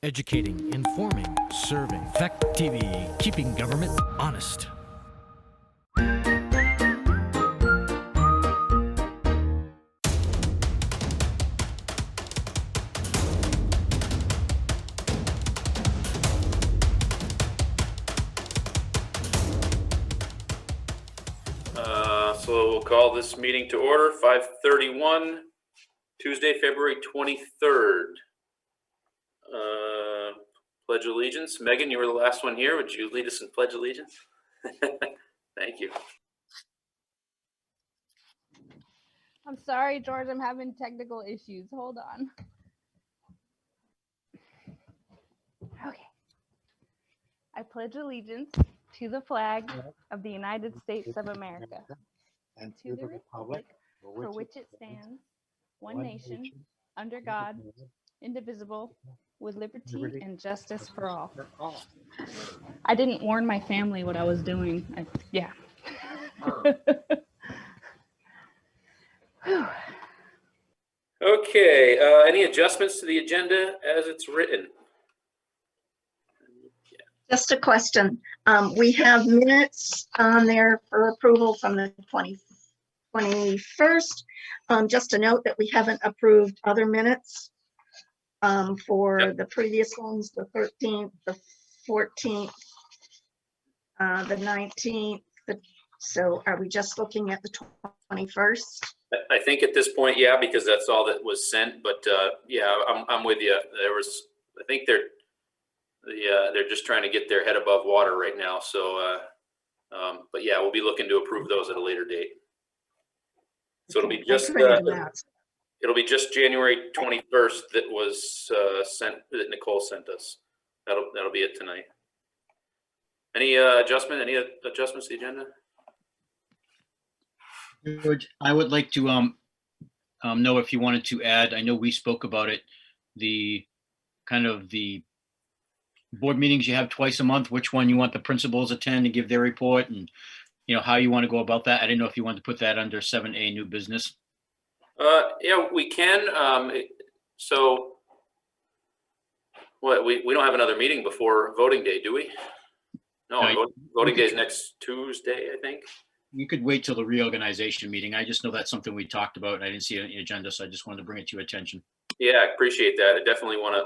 Educating, informing, serving. Fact TV, keeping government honest. So we'll call this meeting to order, 5:31, Tuesday, February 23rd. Pledge allegiance. Megan, you were the last one here. Would you lead us in pledge allegiance? Thank you. I'm sorry, George, I'm having technical issues. Hold on. Okay. I pledge allegiance to the flag of the United States of America and to the republic for which it stands, one nation, under God, indivisible, with liberty and justice for all. I didn't warn my family what I was doing. Yeah. Okay, any adjustments to the agenda as it's written? Just a question. We have minutes on there for approval from the 21st. Just a note that we haven't approved other minutes for the previous ones, the 13th, the 14th, the 19th. So are we just looking at the 21st? I think at this point, yeah, because that's all that was sent. But yeah, I'm with you. I think they're just trying to get their head above water right now. So, but yeah, we'll be looking to approve those at a later date. So it'll be just it'll be just January 21st that was sent, that Nicole sent us. That'll be it tonight. Any adjustments to the agenda? George, I would like to know if you wanted to add, I know we spoke about it, the kind of the board meetings you have twice a month, which one you want the principals attend and give their report, and how you want to go about that. I didn't know if you wanted to put that under 7A new business. Yeah, we can. So what, we don't have another meeting before voting day, do we? No, voting day is next Tuesday, I think. You could wait till the reorganization meeting. I just know that's something we talked about, and I didn't see it on the agenda, so I just wanted to bring it to your attention. Yeah, I appreciate that. I definitely want to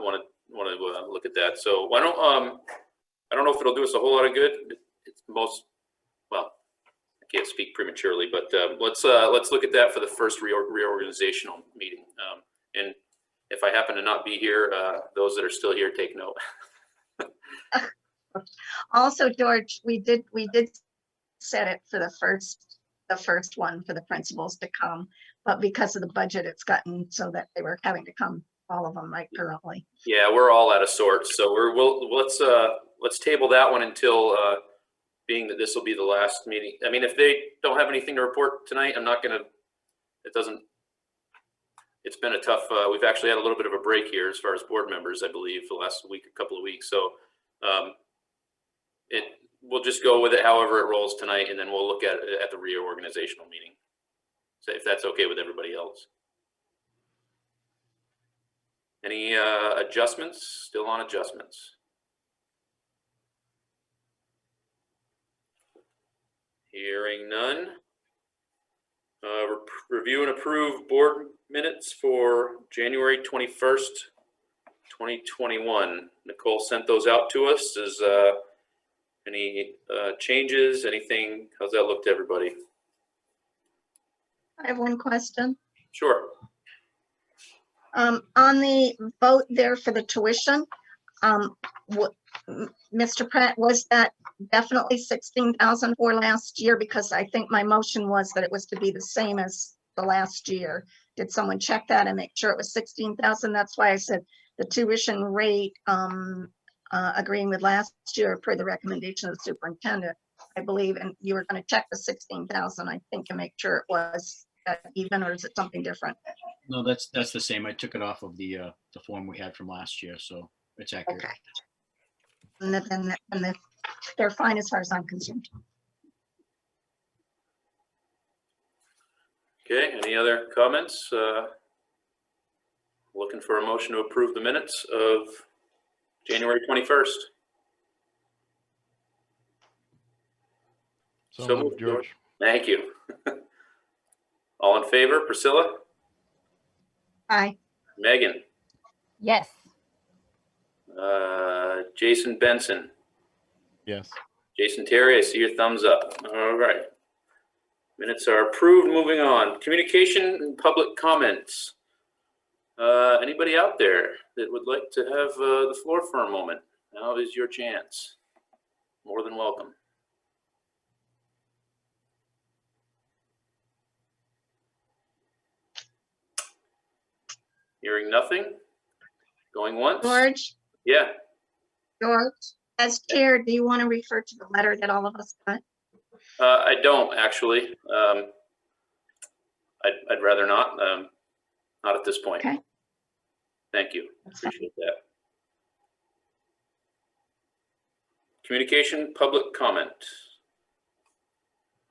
look at that. So why don't I don't know if it'll do us a whole lot of good. It's well, I can't speak prematurely, but let's look at that for the first reorganizational meeting. And if I happen to not be here, those that are still here, take note. Also, George, we did set it for the first one for the principals to come, but because of the budget, it's gotten so that they were having to come, all of them, right, currently. Yeah, we're all out of sorts, so let's table that one until being that this will be the last meeting. I mean, if they don't have anything to report tonight, I'm not gonna. It's been a tough. We've actually had a little bit of a break here as far as board members, I believe, the last couple of weeks. So we'll just go with it however it rolls tonight, and then we'll look at it at the reorganizational meeting. So if that's okay with everybody else. Any adjustments? Still on adjustments. Hearing none. Review and approve board minutes for January 21st, 2021. Nicole sent those out to us. Is any changes, anything? How's that look to everybody? I have one question. Sure. On the vote there for the tuition, Mr. Pratt, was that definitely 16,000 for last year? Because I think my motion was that it was to be the same as the last year. Did someone check that and make sure it was 16,000? That's why I said the tuition rate, agreeing with last year per the recommendation of the superintendent, I believe, and you were going to check the 16,000, I think, and make sure it was even, or is it something different? No, that's the same. I took it off of the form we had from last year, so it's accurate. Okay. And they're fine as far as I'm concerned. Okay, any other comments? Looking for a motion to approve the minutes of January 21st. So moved, George. Thank you. All in favor? Priscilla? Aye. Megan? Yes. Jason Benson? Yes. Jason Terry, I see your thumbs up. All right. Minutes are approved. Moving on. Communication and public comments. Anybody out there that would like to have the floor for a moment? Now is your chance. More than welcome. Hearing nothing. Going once. George, Yeah. George, as chair, do you want to refer to the letter that all of us got? I don't actually. I'd rather not. Not at this point. Okay. Thank you. That's fine. Appreciate that. Communication, public comment.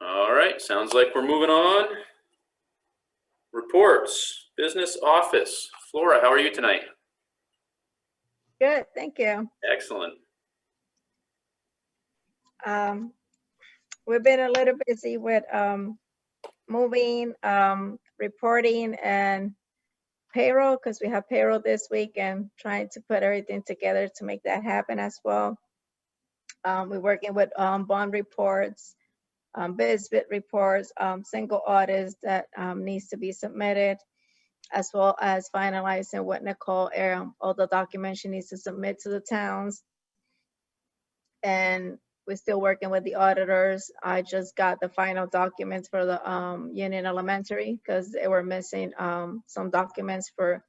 All right, sounds like we're moving on. Reports, business office. Flora, how are you tonight? Good, thank you. Excellent. We've been a little busy with moving, reporting and payroll because we have payroll this week and trying to put everything together to make that happen as well. We're working with bond reports, BizBit reports, single audits that needs to be submitted, as well as finalizing what Nicole, all the documents she needs to submit to the towns. And we're still working with the auditors. I just got the final documents for the Union Elementary because they were missing some documents for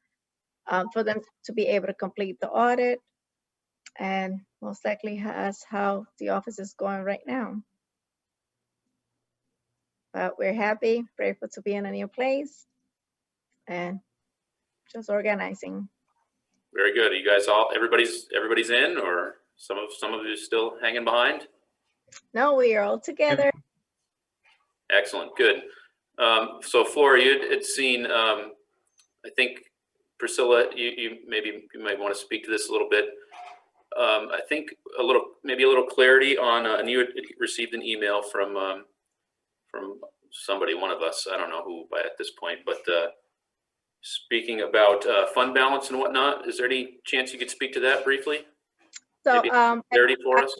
them to be able to complete the audit. And most likely that's how the office is going right now. But we're happy, grateful to be in a new place and just organizing. Very good. Are you guys all, everybody's in, or some of you still hanging behind? No, we are all together. Excellent, good. So Flora, you had seen, I think Priscilla, you might want to speak to this a little bit. I think maybe a little clarity on, and you had received an email from somebody, one of us, I don't know who by at this point, but speaking about fund balance and whatnot. Is there any chance you could speak to that briefly? So, Maybe clarity for us?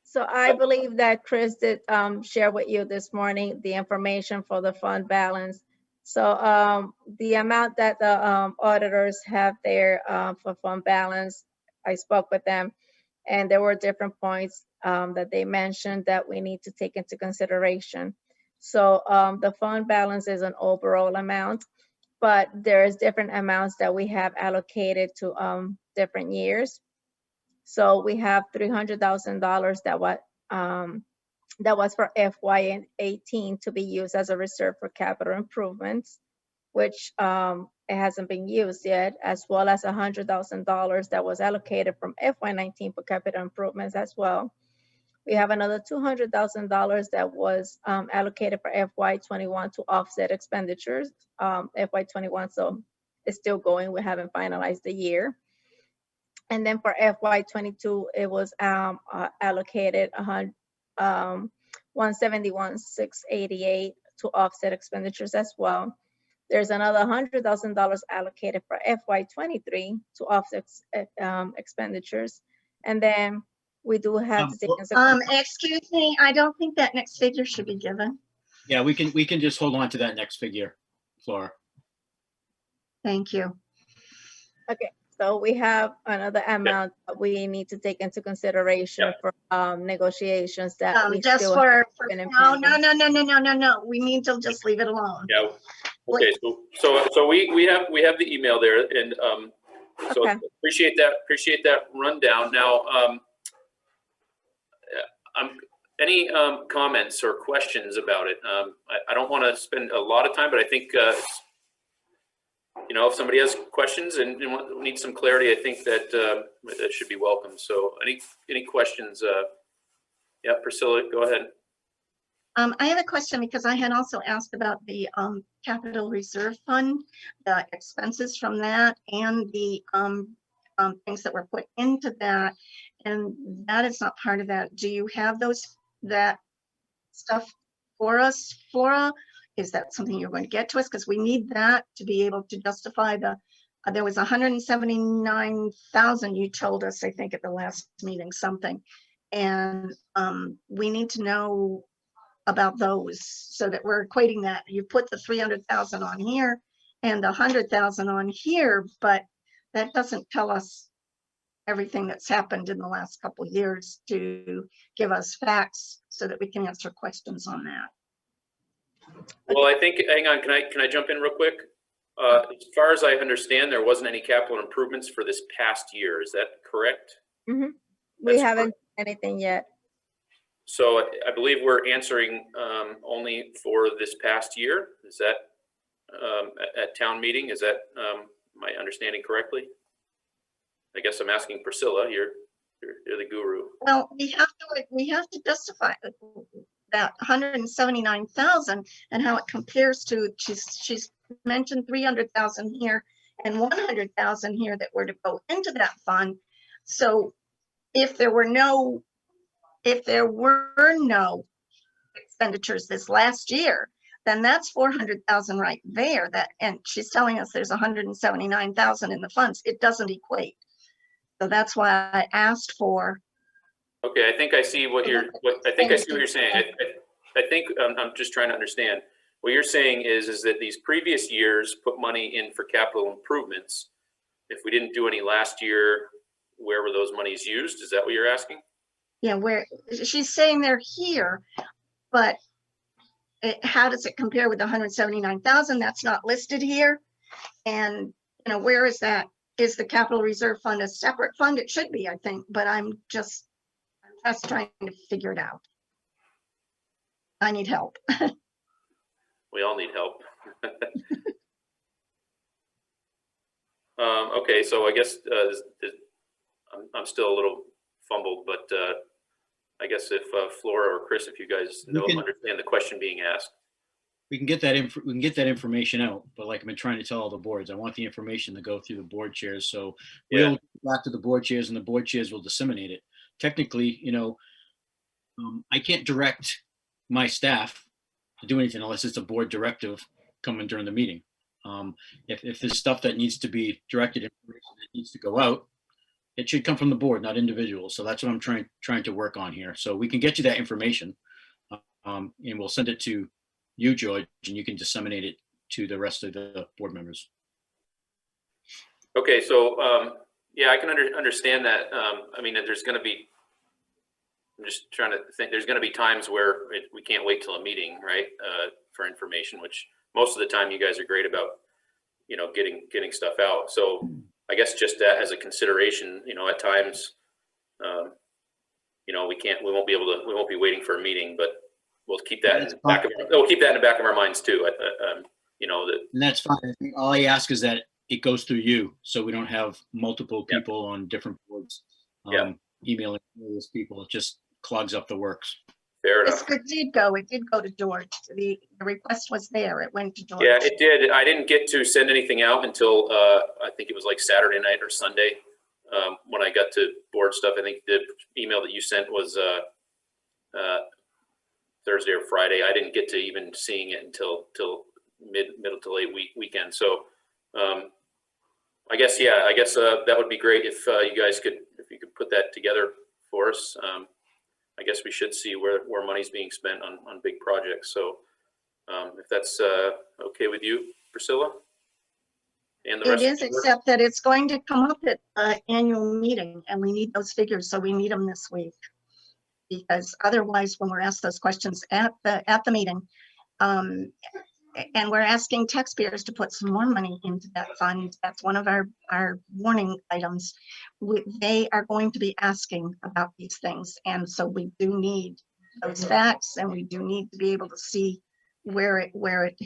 So I believe that Chris did share with you this morning the information for the fund balance. So the amount that the auditors have there for fund balance, I spoke with them, and there were different points that they mentioned that we need to take into consideration. So the fund balance is an overall amount, but there's different amounts that we have allocated to different years. So we have $300,000 that was for FY18 to be used as a reserve for capital improvements, which it hasn't been used yet, as well as $100,000 that was allocated from FY19 for capital improvements as well. We have another $200,000 that was allocated for FY21 to offset expenditures, FY21, so it's still going. We haven't finalized the year. And then for FY22, it was allocated $171,688 to offset expenditures as well. There's another $100,000 allocated for FY23 to offset expenditures. And then we do have to take into Excuse me, I don't think that next figure should be given. Yeah, we can just hold on to that next figure, Flora. Thank you. Okay, so we have another amount that we need to take into consideration for negotiations that we Just still for been no, impending. no. We need to just leave it alone. Yeah. Okay. So we have the email there, and so Okay. appreciate that rundown. Now, any comments or questions about it? I don't want to spend a lot of time, but I think if somebody has questions and needs some clarity, I think that that should be welcome. So any questions? Yeah, Priscilla, go ahead. I have a question because I had also asked about the capital reserve fund, the expenses from that, and the things that were put into that. And that is not part of that. Do you have that stuff for us, Flora? Is that something you're going to get to us? Because we need that to be able to justify there was 179,000 you told us, I think at the last meeting, something. And we need to know about those so that we're equating that. You put the 300,000 on here and 100,000 on here, but that doesn't tell us everything that's happened in the last couple of years to give us facts so that we can answer questions on that. Well, I think, hang on, can I jump in real quick? As far as I understand, there wasn't any capital improvements for this past year. Is that correct? We That's haven't anything yet. So I believe we're answering only for this past year. Is that at town meeting? Is that my understanding correctly? I guess I'm asking Priscilla. You're the guru. Well, we have to justify that 179,000 and how it compares to, she's mentioned 300,000 here and 100,000 here that were to go into that fund. So if there were no expenditures this last year, then that's 400,000 right there. And she's telling us there's 179,000 in the funds. It doesn't equate. So that's why I asked for. Okay, I think I see what you're saying. I think I'm just trying to understand. What you're saying is that these previous years put money in for capital improvements. If we didn't do any last year, where were those monies used? Is that what you're asking? Yeah, where she's saying they're here, but how does it compare with the 179,000? That's not listed here. And where is that? Is the capital reserve fund a separate fund? It should be, I think, but I'm just trying to figure it out. I need help. We all need help. Okay, so I guess I'm still a little fumbled, but I guess if Flora or Chris, if you guys understand the question being asked. We can get that information out, but like I've been trying to tell all the boards, I want the information to go through the board chairs. So we'll go back to the board chairs and the board chairs will disseminate it. Technically, I can't direct my staff to do anything unless it's a board directive coming during the meeting. If there's stuff that needs to be directed, information that needs to go out, it should come from the board, not individuals. So that's what I'm trying to work on here. So we can get you that information, and we'll send it to you, George, and you can disseminate it to the rest of the board members. Okay, so yeah, I can understand that. I mean, there's going to be. I'm just trying to think. There's going to be times where we can't wait till a meeting, right, for information. Which most of the time you guys are great about, getting stuff out. So I guess just that as a consideration, at times, we won't be waiting for a meeting, but we'll keep that in the back of our minds too. And that's fine. I think all I ask is that it goes through you, so we don't have multiple people on different boards emailing those people. It just clogs up the works. Fair enough. It did go to George. The request was there. It went to George. Yeah, it did. I didn't get to send anything out until I think it was like Saturday night or Sunday when I got to board stuff. I think the email that you sent was Thursday or Friday. I didn't get to even seeing it until middle to late weekend. So I guess that would be great if you guys could put that together for us. I guess we should see where money's being spent on big projects. So if that's okay with you, Priscilla, and the rest. It is, except that it's going to come up at annual meeting, and we need those figures, so we need them this week. Because otherwise, when we're asked those questions at the meeting, and we're asking taxpayers to put some more money into that fund, that's one of our warning items. They are going to be asking about these things, and so we do need those facts, and we do need to be able to see where it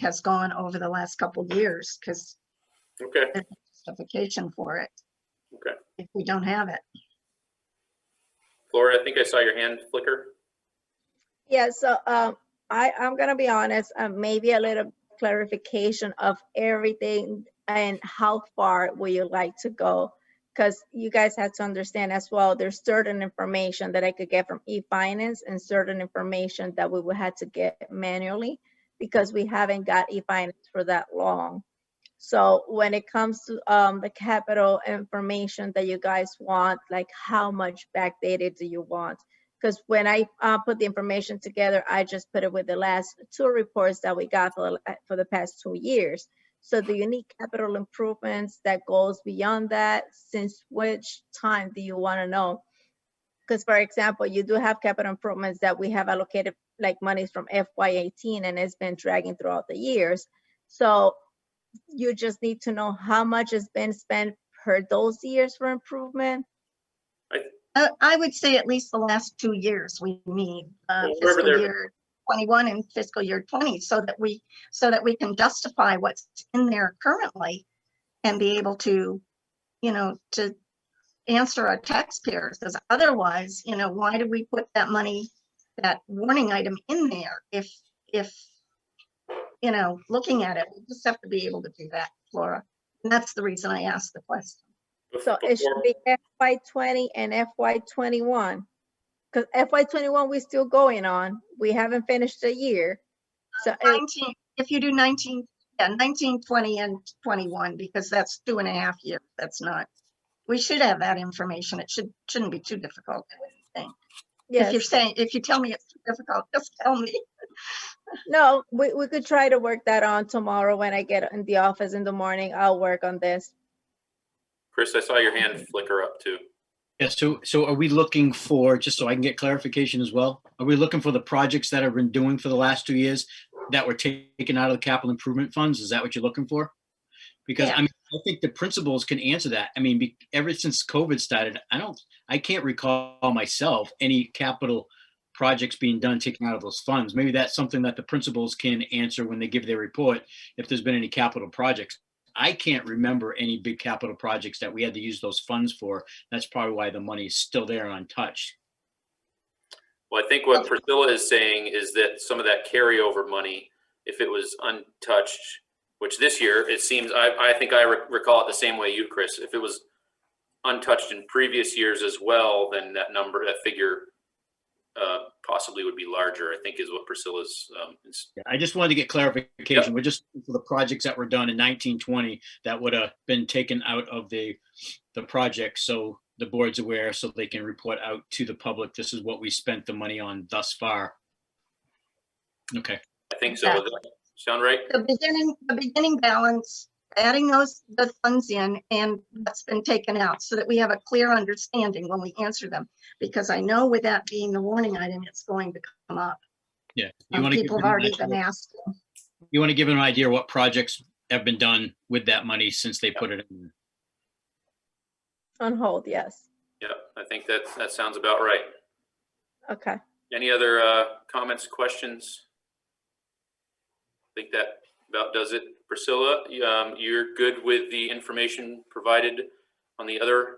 has gone over the last couple of years, because okay, there's justification for it. Okay. If we don't have it. Flora, I think I saw your hand flicker. Yeah, so I'm gonna be honest, maybe a little clarification of everything and how far would you like to go. because you guys have to understand as well, there's certain information that I could get from e-finance and certain information that we would have to get manually because we haven't got e-finance for that long. So when it comes to the capital information that you guys want, like how much backdated do you want? Because when I put the information together, I just put it with the last 2 reports that we got for the past 2 years. So do you need capital improvements that goes beyond that? Since which time do you want to know? Because for example, you do have capital improvements that we have allocated like monies from FY18 and it's been dragging throughout the years. So you just need to know how much has been spent per those years for improvement. I would say at least the last 2 years we need Well, wherever fiscal they're- year 21 and fiscal year 20 so that we can justify what's in there currently and be able to, to answer our taxpayers. Because otherwise, why did we put that money, that warning item in there if looking at it, we just have to be able to do that, Flora. And that's the reason I asked the question. So it should be FY20 and FY21. Because FY21 we're still going on. We haven't finished the year. So 19, if you do 19, 20, and 21, because that's 2.5 years. That's not, we should have that information. It shouldn't be too difficult, I wouldn't think. yes. If you tell me it's too difficult, just tell me. No, we could try to work that on tomorrow when I get in the office in the morning. I'll work on this. Chris, I saw your hand flicker up too. Yeah, so are we looking for, just so I can get clarification as well, are we looking for the projects that have been doing for the last 2 years that were taken out of the capital improvement funds? Is that what you're looking for? Because Yeah. I mean, I think the principals can answer that. I mean, ever since COVID started, I can't recall myself any capital projects being done taken out of those funds. Maybe that's something that the principals can answer when they give their report, if there's been any capital projects. I can't remember any big capital projects that we had to use those funds for. That's probably why the money is still there untouched. Well, I think what Priscilla is saying is that some of that carryover money, if it was untouched, which this year it seems, I think I recall it the same way you, Chris. If it was untouched in previous years as well, then that figure possibly would be larger, I think is what Priscilla's. Yeah, I just wanted to get clarification. We're just looking for the projects that were done in 1920 that would have been taken out of the project, so the board's aware, so they can report out to the public. This is what we spent the money on thus far. Okay. I think so. Does that sound right? The beginning balance, adding the funds in and what's been taken out so that we have a clear understanding when we answer them. Because I know with that being the warning item, it's going to come up. Yeah. People have already been asking. You want to give them an idea what projects have been done with that money since they put it in? On hold, yes. Yeah, I think that sounds about right. Okay. Any other comments, questions? I think that about does it. Priscilla, you're good with the information provided on the other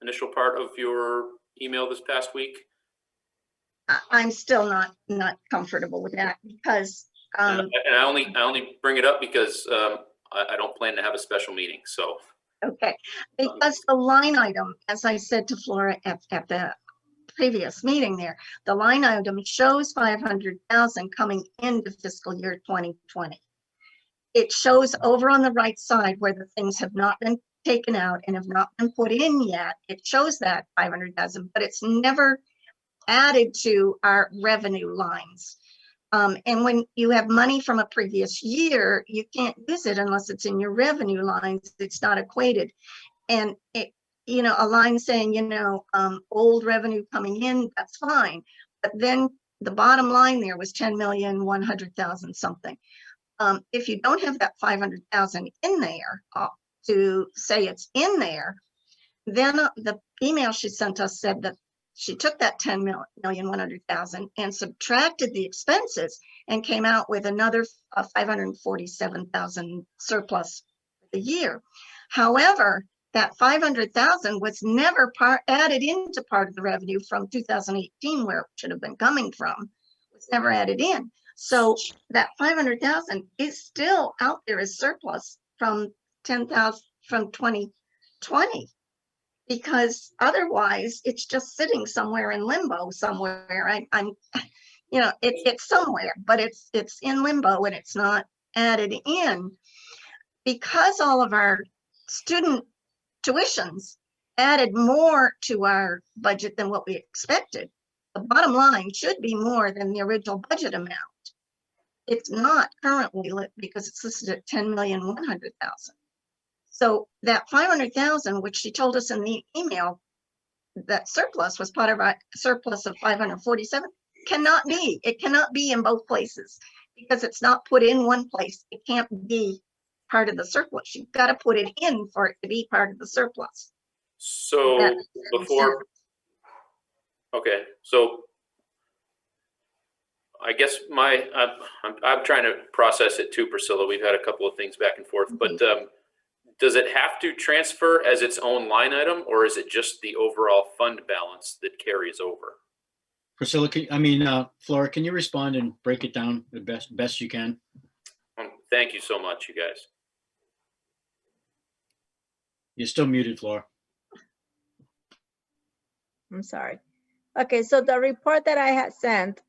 initial part of your email this past week? I'm still not comfortable with that because And I only bring it up because I don't plan to have a special meeting. So okay, because the line item, as I said to Flora at the previous meeting there, the line item shows 500,000 coming into fiscal year 2020. It shows over on the right side where the things have not been taken out and have not been put in yet. It shows that 500,000, but it's never added to our revenue lines. And when you have money from a previous year, you can't use it unless it's in your revenue lines. It's not equated. And it, a line saying, old revenue coming in, that's fine. But then the bottom line there was 10,100,000 something. If you don't have that 500,000 in there to say it's in there, then the email she sent us said that she took that 10,100,000 and subtracted the expenses and came out with another 547,000 surplus for the year. However, that 500,000 was never added into part of the revenue from 2018, where it should have been coming from. It was never added in. So that 500,000 is still out there as surplus from 2020 20. Because otherwise it's just sitting somewhere in limbo somewhere. I'm, you know, it's somewhere, but it's in limbo and it's not added in because all of our student tuitions added more to our budget than what we expected. The bottom line should be more than the original budget amount. It's not currently because it's listed at 10,100,000. So that 500,000, which she told us in the email, that surplus was part of our surplus of 547, cannot be. It cannot be in both places because it's not put in one place. It can't be part of the surplus. You've got to put it in for it to be part of the surplus. So That- before, okay, so I guess I'm trying to process it too, Priscilla. We've had a couple of things back and forth, but does it have to transfer as its own line item, or is it just the overall fund balance that carries over? Priscilla, Flora, can you respond and break it down the best you can? Thank you so much, you guys. You're still muted, Flora. I'm sorry. Okay, so the report that I had sent,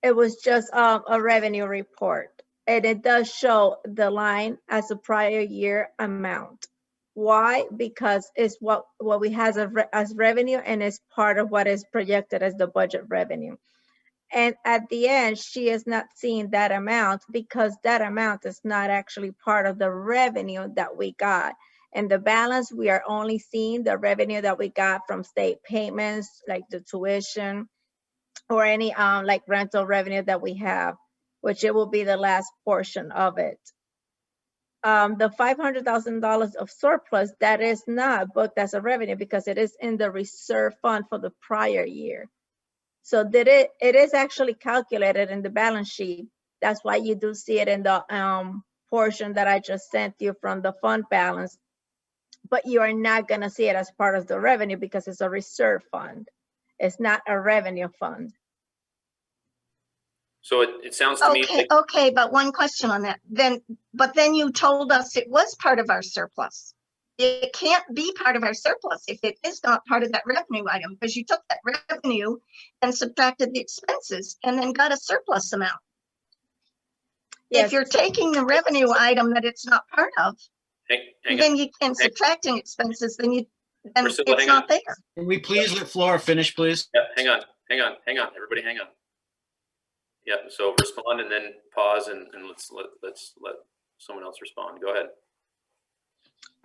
it was just a revenue report. And it does show the line as a prior year amount. Why? Because it's what we have as revenue, and it's part of what is projected as the budget revenue. And at the end, she is not seeing that amount because that amount is not actually part of the revenue that we got. And the balance, we are only seeing the revenue that we got from state payments, like the tuition or any like rental revenue that we have, which it will be the last portion of it. The $500,000 of surplus, that is not booked as a revenue because it is in the reserve fund for the prior year. So it is actually calculated in the balance sheet. That's why you do see it in the portion that I just sent you from the fund balance. But you are not gonna see it as part of the revenue because it's a reserve fund. It's not a revenue fund. So it sounds to me like, Okay, but one question on that. But then you told us it was part of our surplus. It can't be part of our surplus if it is not part of that revenue item, because you took that revenue and subtracted the expenses and then got a surplus amount. Yes. If you're taking the revenue item that it's not part of, hang on. then you can subtracting expenses, then Priscilla, it's hang on. not there. Can we please let Flora finish, please? Yeah, hang on, everybody hang on. Yeah, so respond and then pause and let's let someone else respond. Go ahead.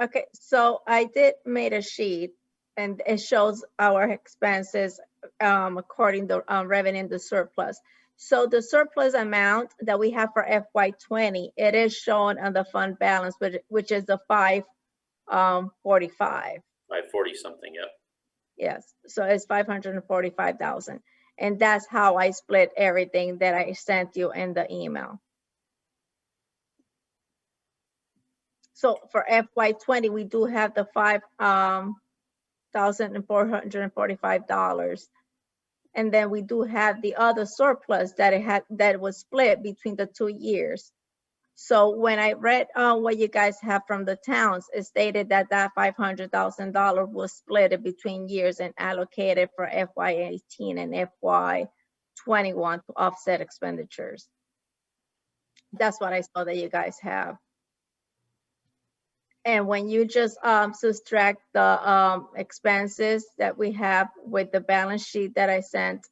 Okay, so I did made a sheet and it shows our expenses according to revenue and the surplus. So the surplus amount that we have for FY20, it is shown on the fund balance, which is the 545. 540 something, yeah. Yes, so it's 545,000. And that's how I split everything that I sent you in the email. So for FY20, we do have the $5,445. And then we do have the other surplus that was split between the 2 years. So when I read what you guys have from the towns, it stated that $500,000 was split between years and allocated for FY18 and FY21 to offset expenditures. That's what I saw that you guys have. And when you just subtract the expenses that we have with the balance sheet that I sent,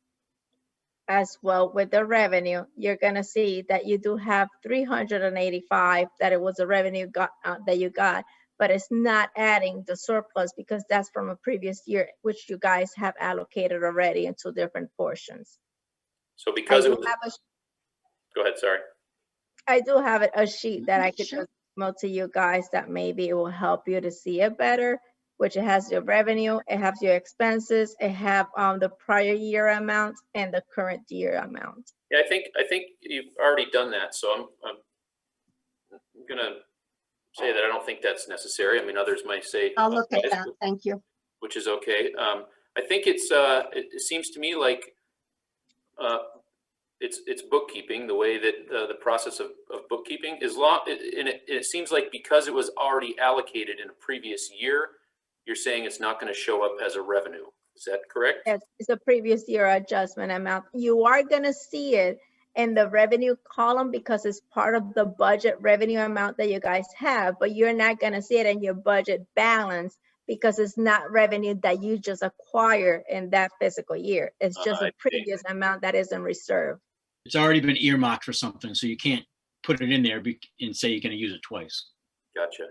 as well with the revenue, you're gonna see that you do have 385 that it was a revenue that you got, but it's not adding the surplus because that's from a previous year, which you guys have allocated already into different portions. So because it was, go ahead, sorry. I do have a sheet that I could just email to you guys that maybe it will help you to see it better, which it has your revenue, it has your expenses, it have the prior year amount and the current year amount. Yeah, I think you've already done that. So I'm gonna say that I don't think that's necessary. I mean, others might say I'll look at otherwise, that. Thank you. which is okay. I think it seems to me like it's bookkeeping, the way that the process of bookkeeping is long, and it seems like because it was already allocated in a previous year, you're saying it's not going to show up as a revenue. Is that correct? Yes, it's a previous year adjustment amount. You are gonna see it in the revenue column because it's part of the budget revenue amount that you guys have, but you're not gonna see it in your budget balance because it's not revenue that you just acquire in that fiscal year. It's just I a see. previous amount that is in reserve. It's already been earmarked for something, so you can't put it in there and say you're gonna use it twice. Gotcha.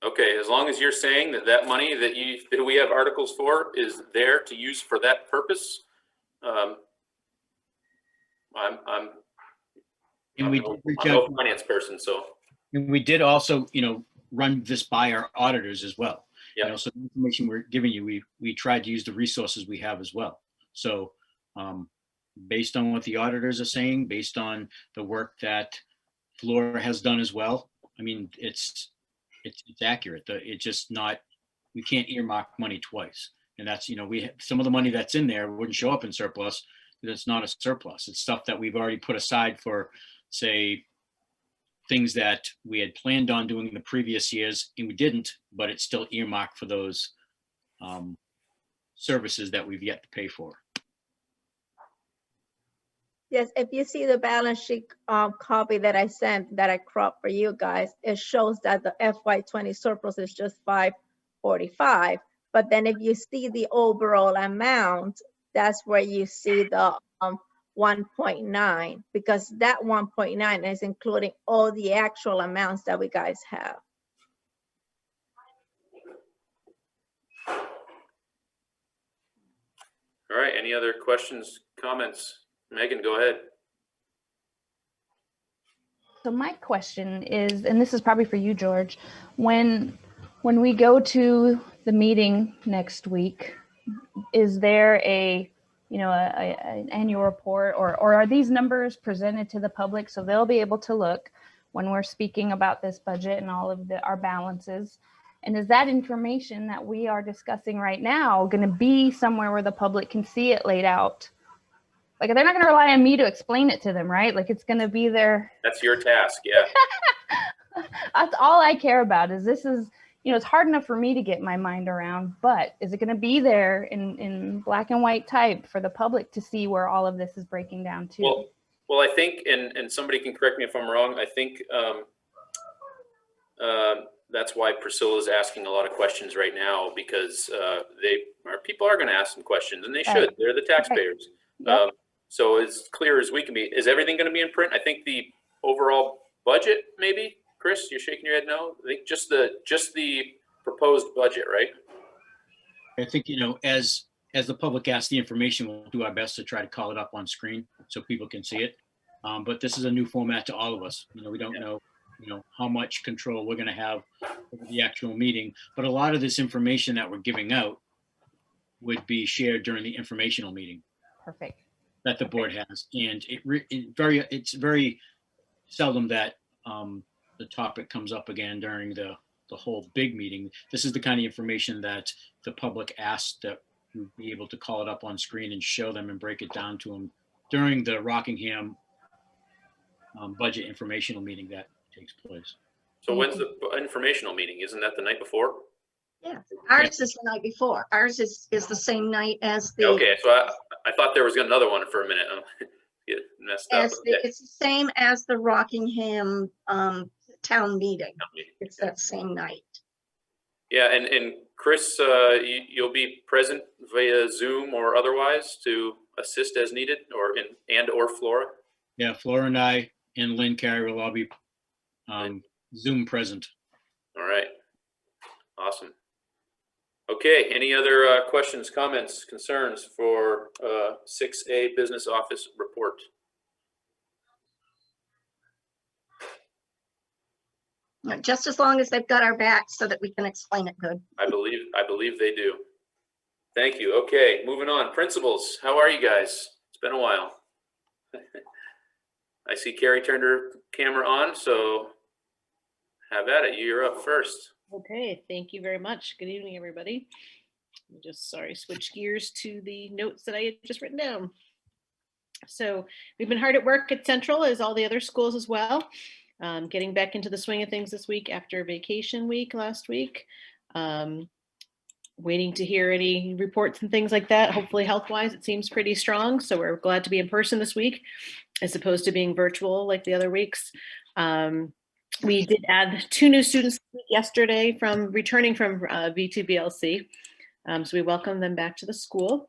Okay, as long as you're saying that that money that we have articles for is there to use for that purpose, I'm And we no- did reach I'm out, no finance person, so and we did also, run this by our auditors as well. Yeah. So the information we're giving you, we tried to use the resources we have as well. So based on what the auditors are saying, based on the work that Flora has done as well, I mean, it's accurate. It's just not, we can't earmark money twice. And that's, some of the money that's in there wouldn't show up in surplus because it's not a surplus. It's stuff that we've already put aside for, say, things that we had planned on doing in the previous years and we didn't, but it's still earmarked for those services that we've yet to pay for. Yes, if you see the balance sheet copy that I sent, that I cropped for you guys, it shows that the FY20 surplus is just 545. But then if you see the overall amount, that's where you see the 1.9, because that 1.9 is including all the actual amounts that we guys have. all right, any other questions, comments? Megan, go ahead. So my question is, and this is probably for you, George, when we go to the meeting next week, is there an annual report or are these numbers presented to the public so they'll be able to look when we're speaking about this budget and all of our balances? And is that information that we are discussing right now going to be somewhere where the public can see it laid out? Like, they're not going to rely on me to explain it to them, right? Like, it's going to be there. That's your task, yeah. That's all I care about is this is, it's hard enough for me to get my mind around, but is it going to be there in black and white type for the public to see where all of this is breaking down to? Well, I think, and somebody can correct me if I'm wrong, I think that's why Priscilla's asking a lot of questions right now, because people are going to ask some questions, and they should. Right. They're the taxpayers. Yep. So as clear as we can be. Is everything going to be in print? I think the overall budget, maybe. Chris, you're shaking your head no? I think just the proposed budget, right? I think, as the public asks the information, we'll do our best to try to call it up on screen so people can see it. But this is a new format to all of us. We don't know, how much control we're going to have over the actual meeting. But a lot of this information that we're giving out would be shared during the informational meeting Perfect. that the board has. And it's very seldom that the topic comes up again during the whole big meeting. This is the kind of information that the public asks that we'd be able to call it up on screen and show them and break it down to them during the Rockingham budget informational meeting that takes place. So when's the informational meeting? Isn't that the night before? Yeah, ours is the night before. Ours is the same night as the. Okay, so I thought there was another one for a minute. Get messed up. It's the same as the Rockingham town meeting. It's that same night. Yeah, and Chris, you'll be present via Zoom or otherwise to assist as needed, or Flora? Yeah, Flora and I and Lynn Carey will all be Zoom present. All right, awesome. Okay, any other questions, comments, concerns for 6A Business Office Report? Just as long as they've got our back so that we can explain it good. I believe they do. Thank you. Okay, moving on. Principals, how are you guys? It's been a while. I see Carrie turned her camera on, so have at it. You're up first. Okay, thank you very much. Good evening, everybody. Switch gears to the notes that I had just written down. So we've been hard at work at Central, as all the other schools as well. Getting back into the swing of things this week after vacation week last week. Waiting to hear any reports and things like that. Hopefully health-wise, it seems pretty strong. So we're glad to be in person this week as opposed to being virtual like the other weeks. We did add 2 new students yesterday returning from V2BLC. So we welcome them back to the school.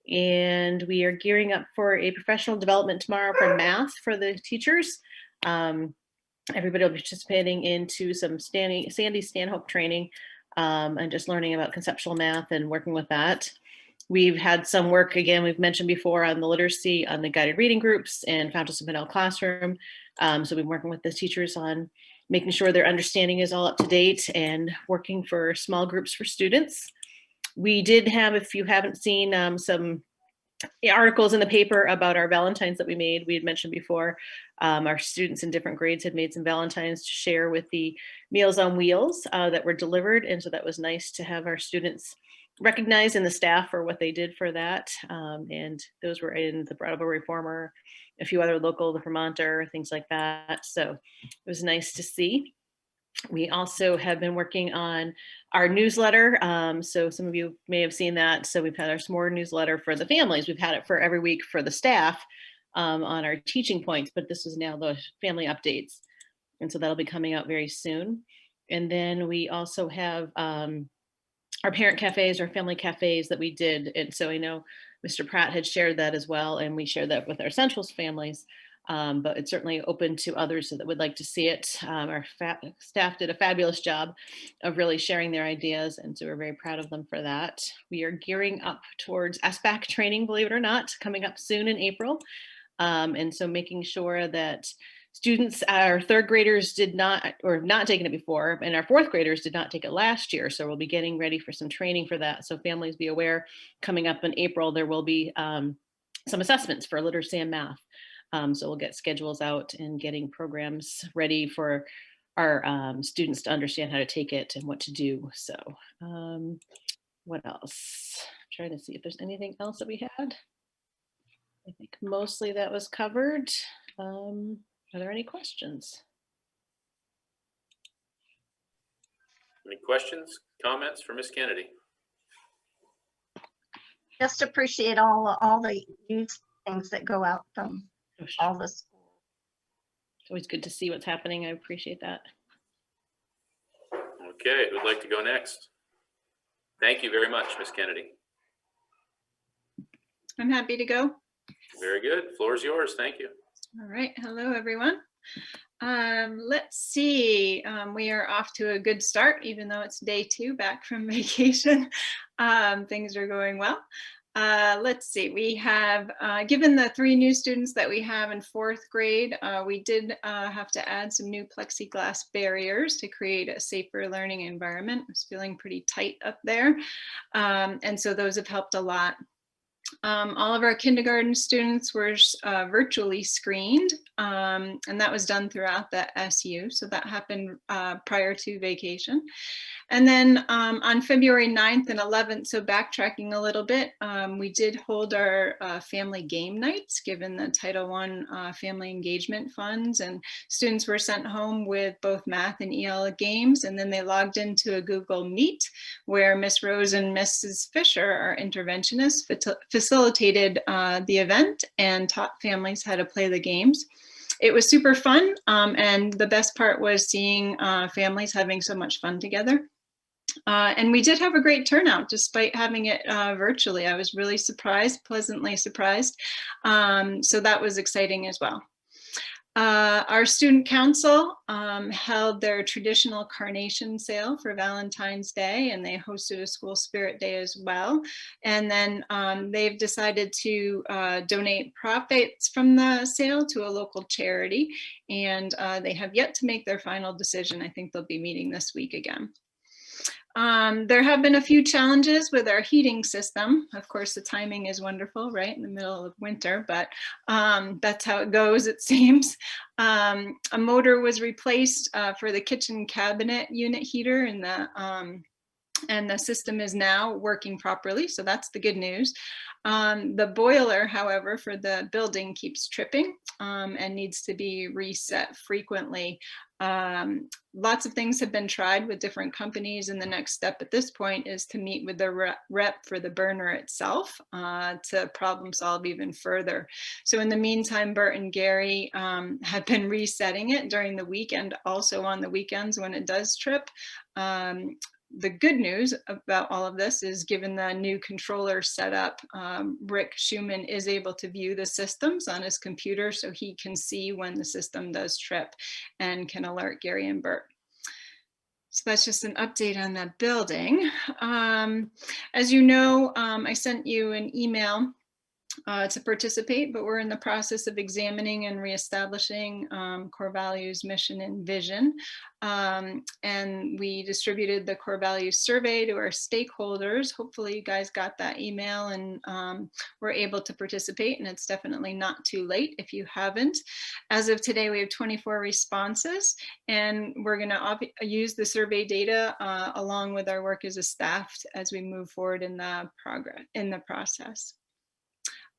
And we are gearing up for a professional development tomorrow for math for the teachers. Everybody will be participating into some Sandy Stanhope training and just learning about conceptual math and working with that. We've had some work, again, we've mentioned before, on the literacy, on the guided reading groups and Fountains of Middle Classroom. So we've been working with the teachers on making sure their understanding is all up to date and working for small groups for students. We did have, if you haven't seen, some articles in the paper about our Valentines that we made. We had mentioned before, our students in different grades had made some Valentines to share with the Meals on Wheels that were delivered. And so that was nice to have our students recognized and the staff for what they did for that. And those were in the Brattleboro Reformer, a few other local, the Vermonter, things like that. So it was nice to see. We also have been working on our newsletter. So some of you may have seen that. So we've had our s'more newsletter for the families. We've had it for every week for the staff on our teaching points, but this is now the family updates. And so that'll be coming out very soon. And then we also have our parent cafes, our family cafes that we did. And so I know Mr. Pratt had shared that as well. And we shared that with our Centrals families. But it's certainly open to others that would like to see it. Our staff did a fabulous job of really sharing their ideas, and so we're very proud of them for that. We are gearing up towards SBAC training, believe it or not, coming up soon in April. And so making sure that students, our 3rd graders did not, or not taken it before, and our 4th graders did not take it last year. So we'll be getting ready for some training for that. So families be aware, coming up in April, there will be some assessments for literacy and math. So we'll get schedules out and getting programs ready for our students to understand how to take it and what to do. So what else? I'm trying to see if there's anything else that we had. I think mostly that was covered. Are there any questions? Any questions, comments for Ms. Kennedy? Just appreciate all the news things that go out from all the schools. It's always good to see what's happening. I appreciate that. Okay, who'd like to go next? Thank you very much, Ms. Kennedy. I'm happy to go. Very good. Floor is yours. Thank you. All right. Hello, everyone. Let's see. We are off to a good start, even though it's day 2 back from vacation. Things are going well. Let's see, we have, given the 3 new students that we have in 4th grade, we did have to add some new plexiglass barriers to create a safer learning environment. I was feeling pretty tight up there. And so those have helped a lot. All of our kindergarten students were virtually screened, and that was done throughout the SU. So that happened prior to vacation. And then on February 9th and 11th, so backtracking a little bit, we did hold our family game nights, given the Title I family engagement funds, and students were sent home with both math and EL games, and then they logged into a Google Meet where Miss Rose and Mrs. Fisher, our interventionists, facilitated the event and taught families how to play the games. It was super fun, and the best part was seeing families having so much fun together. And we did have a great turnout despite having it virtually. I was really surprised, pleasantly surprised. So that was exciting as well. Our student council held their traditional carnation sale for Valentine's Day, and they hosted a school spirit day as well. And then they've decided to donate profits from the sale to a local charity, and they have yet to make their final decision. I think they'll be meeting this week again. There have been a few challenges with our heating system. Of course, the timing is wonderful, right, in the middle of winter, but that's how it goes, it seems. A motor was replaced for the kitchen cabinet unit heater in the and the system is now working properly. So that's the good news. The boiler, however, for the building keeps tripping and needs to be reset frequently. Lots of things have been tried with different companies, and the next step at this point is to meet with the rep for the burner itself to problem solve even further. So in the meantime, Bert and Gary have been resetting it during the weekend, also on the weekends when it does trip. The good news about all of this is, given the new controller setup, Rick Schumann is able to view the systems on his computer, so he can see when the system does trip and can alert Gary and Bert. So that's just an update on that building. As you know, I sent you an email to participate, but we're in the process of examining and reestablishing core values, mission, and vision. And we distributed the core values survey to our stakeholders. Hopefully you guys got that email and were able to participate, and it's definitely not too late if you haven't. As of today, we have 24 responses, and we're gonna use the survey data along with our work as a staff as we move forward in the process.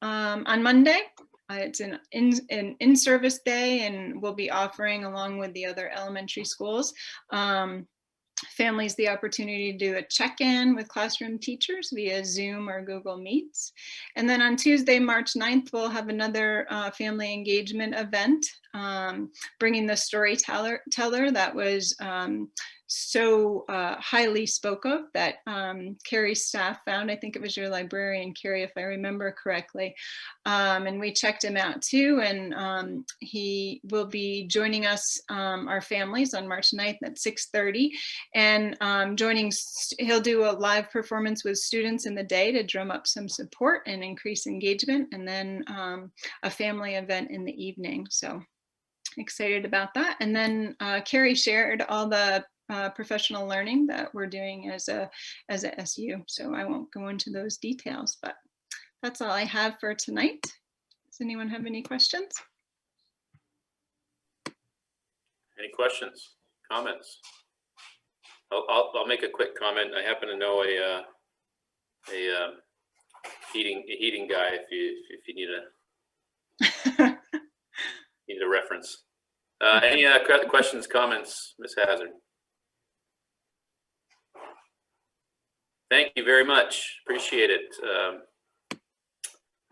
On Monday, it's an in-service day, and we'll be offering, along with the other elementary schools, families the opportunity to do a check-in with classroom teachers via Zoom or Google Meets. And then on Tuesday, March 9th, we'll have another family engagement event, bringing the storyteller that was so highly spoke of that Carrie's staff found. I think it was your librarian, Carrie, if I remember correctly. And we checked him out too. And he will be joining us, our families, on March 9th at 6:30. And he'll do a live performance with students in the day to drum up some support and increase engagement. And then a family event in the evening. So excited about that. And then Carrie shared all the professional learning that we're doing as a SU. So I won't go into those details, but that's all I have for tonight. Does anyone have any questions? Any questions, comments? I'll make a quick comment. I happen to know a heating guy if you need a reference. Any questions, comments, Ms. Hazard? Thank you very much. Appreciate it.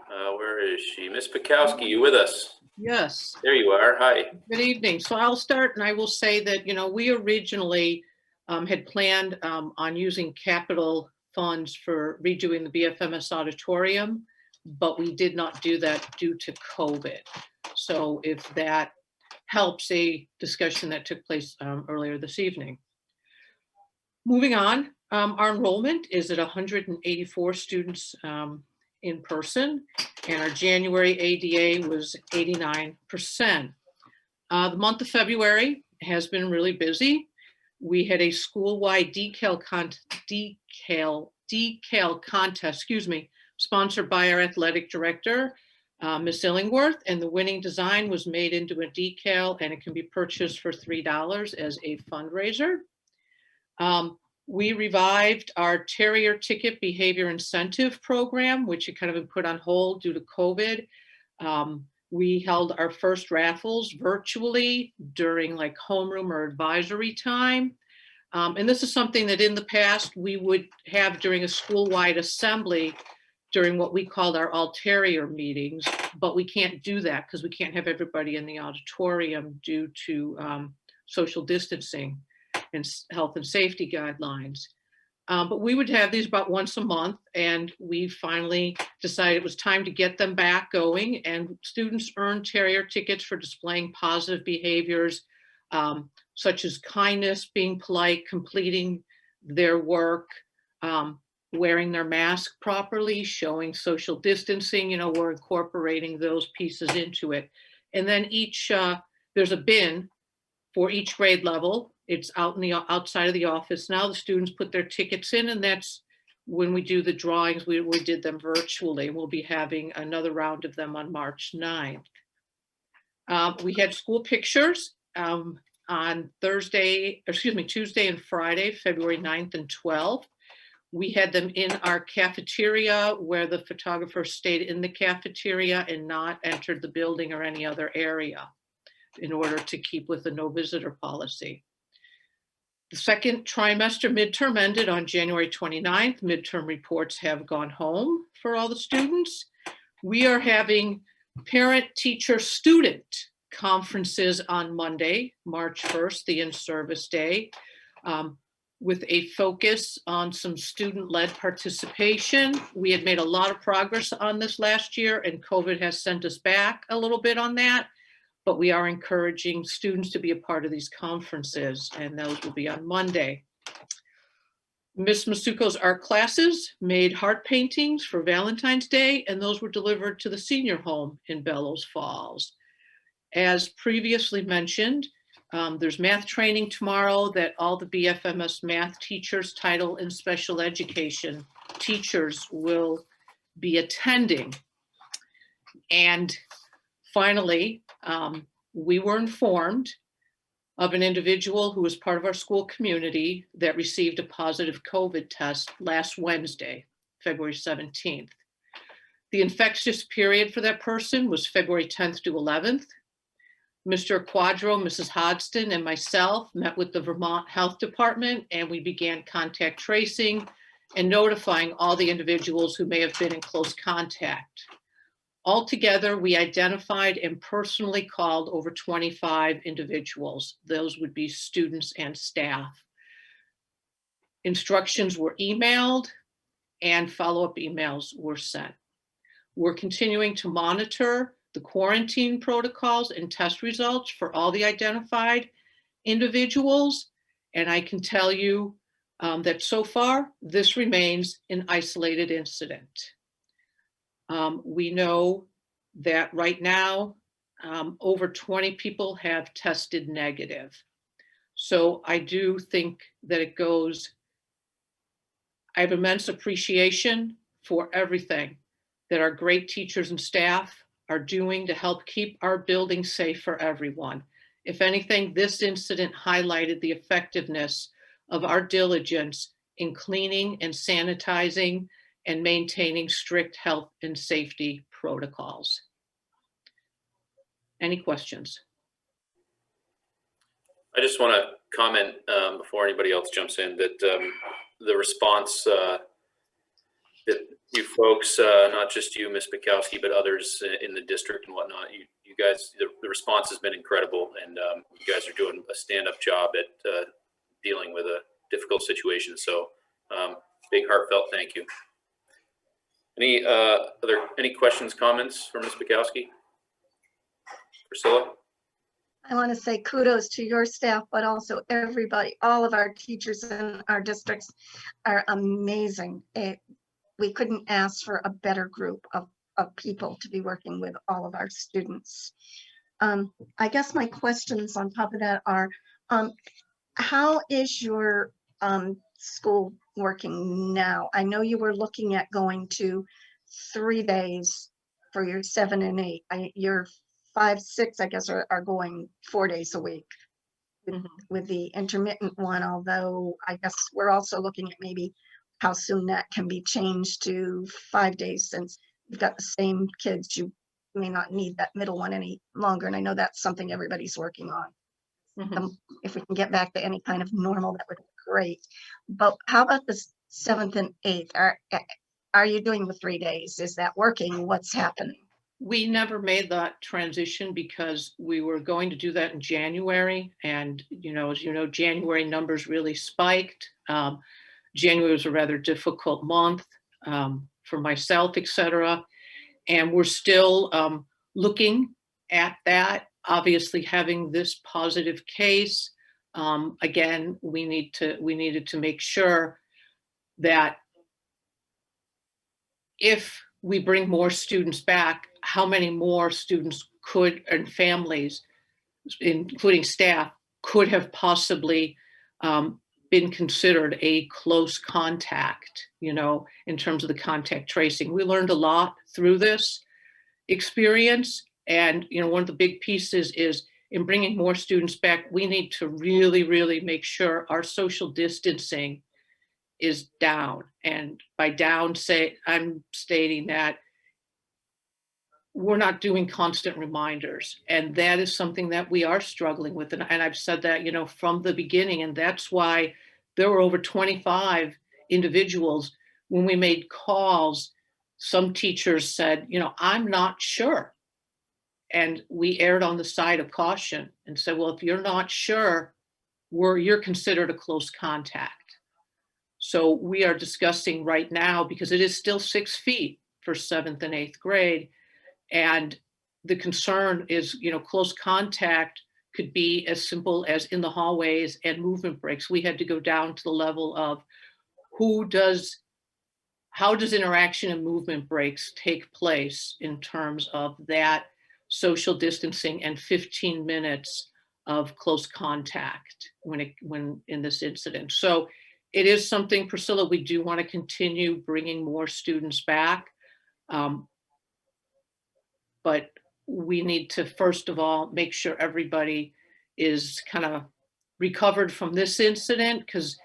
Where is she? Ms. Pikowski, you with us? Yes. There you are. Hi. Good evening. So I'll start, and I will say that, we originally had planned on using capital funds for redoing the BFMS auditorium, but we did not do that due to COVID. So if that helps a discussion that took place earlier this evening. Moving on, our enrollment is at 184 students in person, and our January ADA was 89%. The month of February has been really busy. We had a school-wide decal contest, sponsored by our athletic director, Ms. Illingworth, and the winning design was made into a decal, and it can be purchased for $3 as a fundraiser. We revived our Terrier ticket behavior incentive program, which had kind of been put on hold due to COVID. We held our first raffles virtually during like homeroom or advisory time. And this is something that in the past we would have during a school-wide assembly during what we called our all Terrier meetings, but we can't do that because we can't have everybody in the auditorium due to social distancing and health and safety guidelines. But we would have these about once a month, and we finally decided it was time to get them back going, and students earned Terrier tickets for displaying positive behaviors, such as kindness, being polite, completing their work, wearing their mask properly, showing social distancing. We're incorporating those pieces into it. And then there's a bin for each grade level. It's out in the outside of the office. Now the students put their tickets in, and that's when we do the drawings. We did them virtually. We'll be having another round of them on March 9th. We had school pictures on Tuesday and Friday, February 9th and 12th. We had them in our cafeteria where the photographer stayed in the cafeteria and not entered the building or any other area in order to keep with the no visitor policy. The second trimester midterm ended on January 29th. Midterm reports have gone home for all the students. We are having parent, teacher, student conferences on Monday, March 1st, the in-service day, with a focus on some student-led participation. We had made a lot of progress on this last year, and COVID has sent us back a little bit on that, but we are encouraging students to be a part of these conferences, and those will be on Monday. Ms. Masuko's art classes made heart paintings for Valentine's Day, and those were delivered to the senior home in Bellows Falls. As previously mentioned, there's math training tomorrow that all the BFMS math teachers, title and special education teachers will be attending. And finally, we were informed of an individual who was part of our school community that received a positive COVID test last Wednesday, February 17th. The infectious period for that person was February 10th to 11th. Mr. Quadro, Mrs. Hodgson, and myself met with the Vermont Health Department, and we began contact tracing and notifying all the individuals who may have been in close contact. Altogether, we identified and personally called over 25 individuals. Those would be students and staff. Instructions were emailed and follow-up emails were sent. We're continuing to monitor the quarantine protocols and test results for all the identified individuals. And I can tell you that so far, this remains an isolated incident. We know that right now, over 20 people have tested negative. So I do think that it goes, I have immense appreciation for everything that our great teachers and staff are doing to help keep our building safe for everyone. If anything, this incident highlighted the effectiveness of our diligence in cleaning and sanitizing and maintaining strict health and safety protocols. Any questions? I just want to comment before anybody else jumps in that the response that you folks, not just you, Ms. Bukowski, but others in the district and whatnot, you guys, the response has been incredible, and you guys are doing a stand-up job at dealing with a difficult situation. So big heartfelt thank you. Any questions, comments for Ms. Bukowski? Priscilla? I want to say kudos to your staff, but also everybody, all of our teachers in our districts are amazing. We couldn't ask for a better group of people to be working with all of our students. I guess my questions on top of that are, how is your school working now? I know you were looking at going to 3 days for your 7 and 8. Your 5, 6, I guess, are going 4 days a week with the intermittent one, although I guess we're also looking at maybe how soon that can be changed to 5 days, since you've got the same kids. You may not need that middle one any longer. And I know that's something everybody's working on. If we can get back to any kind of normal, that would be great. But how about the 7th and 8th? Are you doing the 3 days? Is that working? What's happening? We never made that transition because we were going to do that in January. And, as you know, January numbers really spiked. January was a rather difficult month for myself, et cetera. And we're still looking at that. Obviously, having this positive case, again, we needed to make sure that if we bring more students back, how many more students could, and families, including staff, could have possibly been considered a close contact, in terms of the contact tracing. We learned a lot through this experience. And, one of the big pieces is in bringing more students back, we need to really, really make sure our social distancing is down. And by down, I'm stating that we're not doing constant reminders. And that is something that we are struggling with. And I've said that, from the beginning. And that's why there were over 25 individuals when we made calls. Some teachers said, I'm not sure. And we erred on the side of caution and said, well, if you're not sure, you're considered a close contact. So we are discussing right now, because it is still 6 feet for 7th and 8th grade. And the concern is, close contact could be as simple as in the hallways and movement breaks. We had to go down to the level of how does interaction and movement breaks take place in terms of that social distancing and 15 minutes of close contact when in this incident. So it is something, Priscilla, we do want to continue bringing more students back. But we need to, first of all, make sure everybody is kind of recovered from this incident, because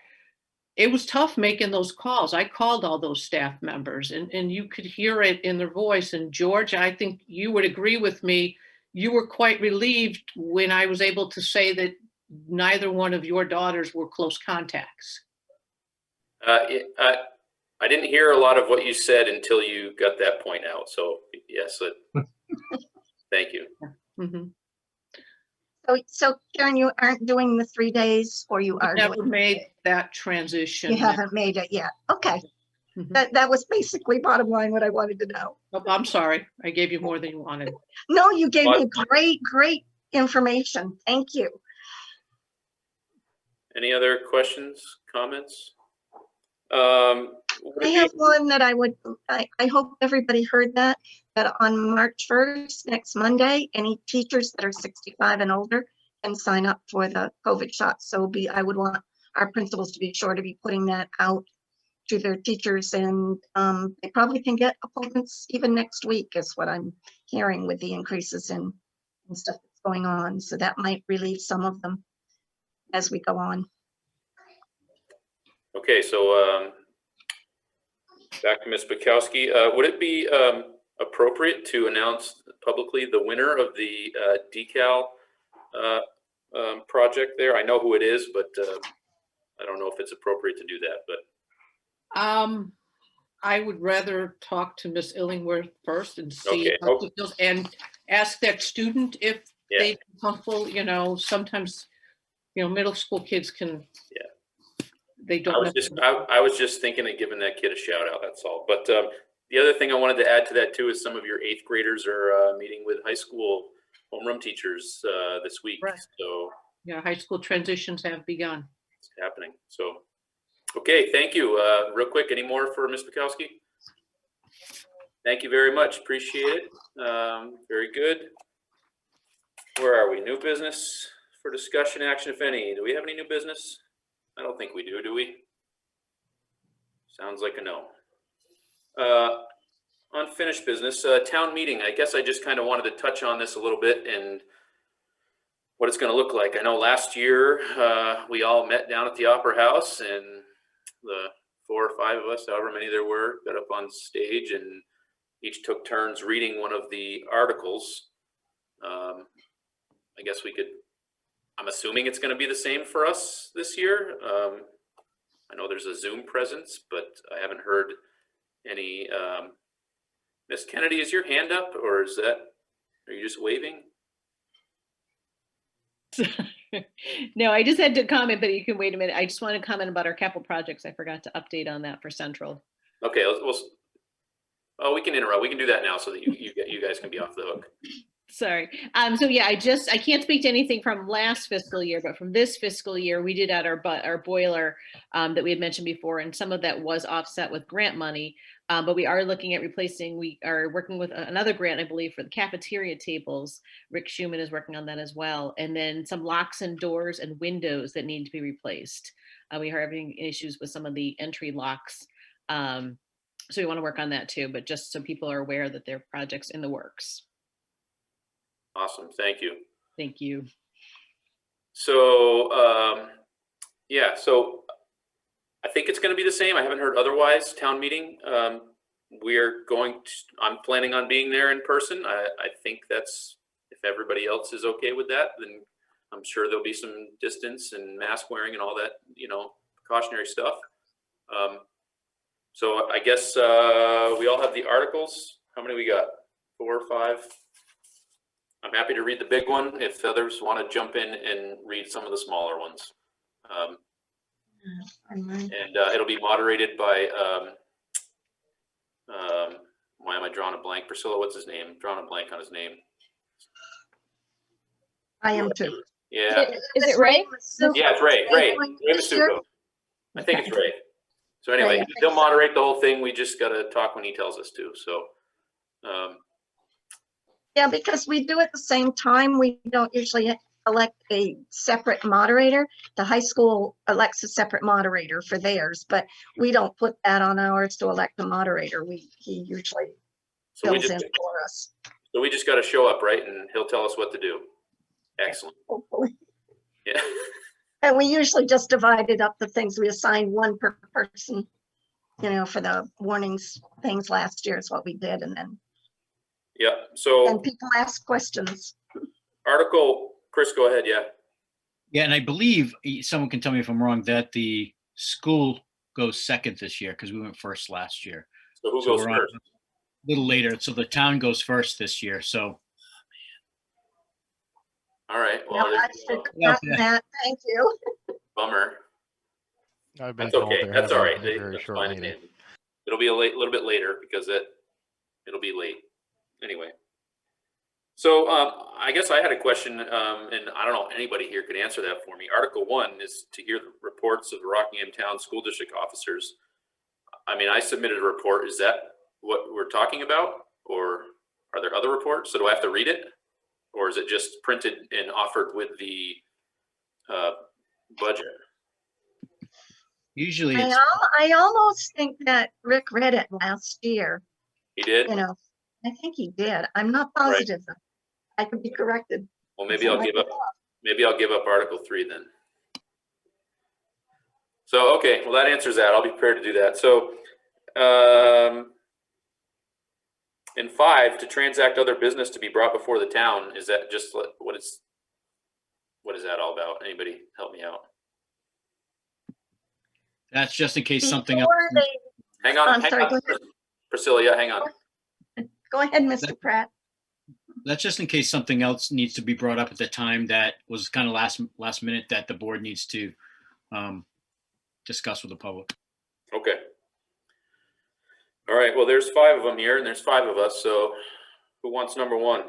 it was tough making those calls. I called all those staff members and you could hear it in their voice. And George, I think you would agree with me. You were quite relieved when I was able to say that neither one of your daughters were close contacts. I didn't hear a lot of what you said until you got that point out. So yes, thank you. Mm-hmm. So Karen, you aren't doing the 3 days, or you are Never doing made it? that transition. You haven't made it yet. Okay. Mhm. That was basically bottom line what I wanted to know. Oh, I'm sorry. I gave you more than you wanted. No, you gave me great information. Thank you. Any other questions, comments? I have one that I hope everybody heard that on March 1st, next Monday, any teachers that are 65 and older can sign up for the COVID shot. So I would want our principals to be sure to be putting that out to their teachers, and they probably can get appointments even next week, is what I'm hearing with the increases in stuff that's going on. So that might relieve some of them as we go on. Okay, so back to Ms. Bukowski. Would it be appropriate to announce publicly the winner of the decal project there? I know who it is, but I don't know if it's appropriate to do that. But I would rather talk to Miss Illingworth first and see Okay. how she feels, and ask that student if Yeah. they comfortable. Sometimes middle school kids can. Yeah. They don't. I was just thinking of giving that kid a shout out. That's all. But the other thing I wanted to add to that too is some of your 8th graders are meeting with high school homeroom teachers this week. Right. So Yeah, high school transitions have begun. It's happening. So, okay, thank you. Real quick, any more for Ms. Bukowski? Thank you very much. Appreciate it. Very good. Where are we? New business for discussion, action, if any. Do we have any new business? I don't think we do we? Sounds like a no. Unfinished business, town meeting. I guess I just kind of wanted to touch on this a little bit and what it's going to look like. I know last year we all met down at the Opera House, and the 4 or 5 of us, however many there were, got up on stage and each took turns reading one of the articles. I guess we could, I'm assuming it's going to be the same for us this year. I know there's a Zoom presence, but I haven't heard any. Miss Kennedy, is your hand up, or are you just waving? No, I just had to comment, but you can wait a minute. I just want to comment about our capital projects. I forgot to update on that for Central. Okay, we can interrupt. We can do that now so that you guys can be off the hook. Sorry. So yeah, I can't speak to anything from last fiscal year, but from this fiscal year, we did add our boiler that we had mentioned before, and some of that was offset with grant money. But we are looking at replacing, we are working with another grant, I believe, for the cafeteria tables. Rick Schumann is working on that as well. And then some locks and doors and windows that need to be replaced. We are having issues with some of the entry locks. So we want to work on that too, but just so people are aware that there are projects in the works. Awesome, thank you. Thank you. So, yeah, so I think it's going to be the same. I haven't heard otherwise. Town meeting. I'm planning on being there in person. I think that's, if everybody else is okay with that, then I'm sure there'll be some distance and mask wearing and all that, precautionary stuff. So I guess we all have the articles. How many we got? 4 or 5? I'm happy to read the big one if others want to jump in and read some of the smaller ones. And it'll be moderated by, why am I drawing a blank? Priscilla, what's his name? Drawing a blank on his name. I am too. Yeah. Is it Ray? Yeah, it's Ray. Ray Masuko. I think it's Ray. So anyway, Ray, I he'll think so. moderate the whole thing. We just got to talk when he tells us to. So, Yeah, because we do at the same time. We don't usually elect a separate moderator. The high school elects a separate moderator for theirs, but we don't put that on ours to elect a moderator. He usually so we fills in just for us. got to show up, right? And he'll tell us what to do. Excellent. Hopefully. Yeah. And we usually just divided up the things. We assigned one per person, for the warnings things last year is what we did. And then Yeah. So people ask questions. article, Chris, go ahead. Yeah. Yeah, and I believe someone can tell me if I'm wrong that the school goes second this year because we went first last year. So who So goes we're on first? a little later. So the town goes first this year. So All right. Yeah, Well, I there's should no have gotten that. Thank you. bummer. I've been That's told okay. they're That's all having right. a very That's short fine. meeting. It'll be a little bit later because it'll be late. Anyway. So I guess I had a question, and I don't know if anybody here could answer that for me. Article 1 is to hear the reports of the Rockingham Town School District officers. I mean, I submitted a report. Is that what we're talking about? Or are there other reports? So do I have to read it? Or is it just printed and offered with the budget? usually it's I almost think that Rick read it last year. He did? I think he did. I'm not positive. Though. I could be corrected. Well, maybe I'll give up. Maybe I'll give up Article 3 then. So, okay, well, that answers that. I'll be prepared to do that. So, in 5, to transact other business to be brought before the town, is that just what is that all about? Anybody help me out? that's just in case something else. Before they- Hang on, I'm hang sorry, on. go ahead. Priscilla, yeah, hang on. Go ahead, Mr. Pratt. That's just in case something else needs to be brought up at the time that was kind of last minute that the board needs to discuss with the public. Okay. All right, well, there's 5 of them here, and there's 5 of us, so who wants number 1?